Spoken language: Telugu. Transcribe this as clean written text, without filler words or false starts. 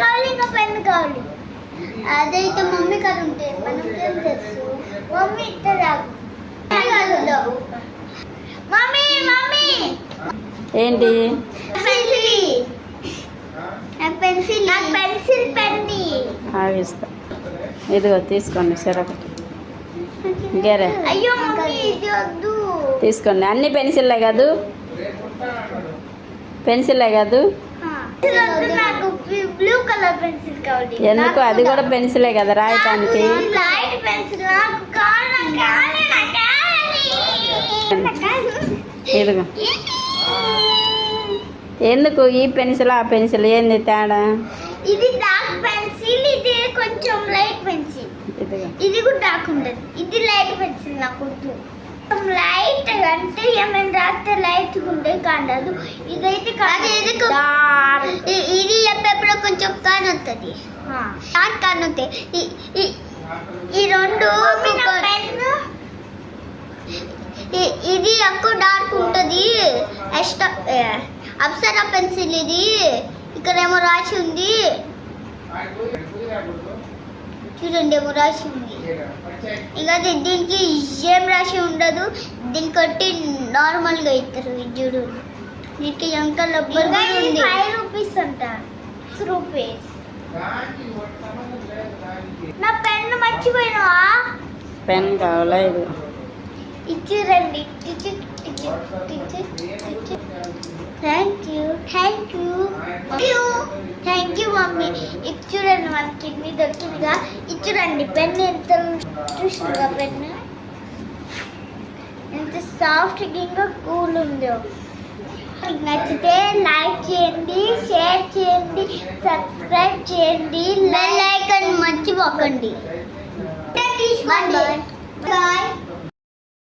కావాలి, ఇంకా పెన్ కావాలి. అదైతే మమ్మీ కాదు ఉంటే మనకేం తెలుసు. మమ్మీ ఇట్లా మమ్మీ మమ్మీ ఏంటి పెన్సిల్ నాకు పెన్సిల్ పెన్ని ఆగిస్తా. ఇదిగో తీసుకోండి చెరొకటి. గేరే అయ్యో మమ్మీ ఇది వద్దు. తీసుకోండి. అన్ని పెన్సిల్లే కాదు, పెన్సిల్లే కాదు. నాకు బ్లూ కలర్ పెన్సిల్ కావాలి. ఎందుకు? అది కూడా పెన్సిలే కదా రాయటానికి. లైట్ పెన్సిల్ నాకు కావాలి. ఇదిగో. ఎందుకు ఈ పెన్సిల్ ఆ పెన్సిల్ ఏంది తేడా? ఇది డార్క్ పెన్సిల్, ఇది కొంచెం లైట్ పెన్సిల్. ఇది కూడా డార్క్ ఉంటుంది, ఇది లైట్ పెన్సిల్. నాకు లైట్ అంటే ఏమైనా రాస్తే లైట్ ఉంటే కాదు. ఇదైతే కాదు, ఇది ఎప్పుడు కొంచెం కాని వస్తుంది, కాని వస్తాయి. ఈ రెండు ఇది ఎక్కువ డార్క్ ఉంటుంది. అప్సరా పెన్సిల్ ఇది. ఇక్కడ ఏమో రాసి ఉంది చూడండి, ఏమో రాసి ఉంది. ఇంకా దీనికి ఏం రాసి ఉండదు, దీనికి కొట్టి నార్మల్గా ఇస్తారు. చూడు, దీనికి ఇంకా రబ్బర్ ఉంది. 5 రూపీస్ అంట. 6 రూపీస్. నా పెన్ను మర్చిపోయినావా? పెన్ కావాలా? ఇది ఇచ్చిరండి. Thank you mummy. ఇచ్చురండి, మన కిడ్నీ దొరికిందిగా. ఇచ్చురండి. పెన్ను ఎంత చూసిందిగా, పెన్ను ఎంత సాఫ్ట్ ఇంకా కూల్ ఉందో. మీకు నచ్చితే లైక్ చేయండి, షేర్ చేయండి, సబ్స్క్రైబ్ చేయండి, బెల్ ఐకాన్ మర్చిపోకండి. బాయ్.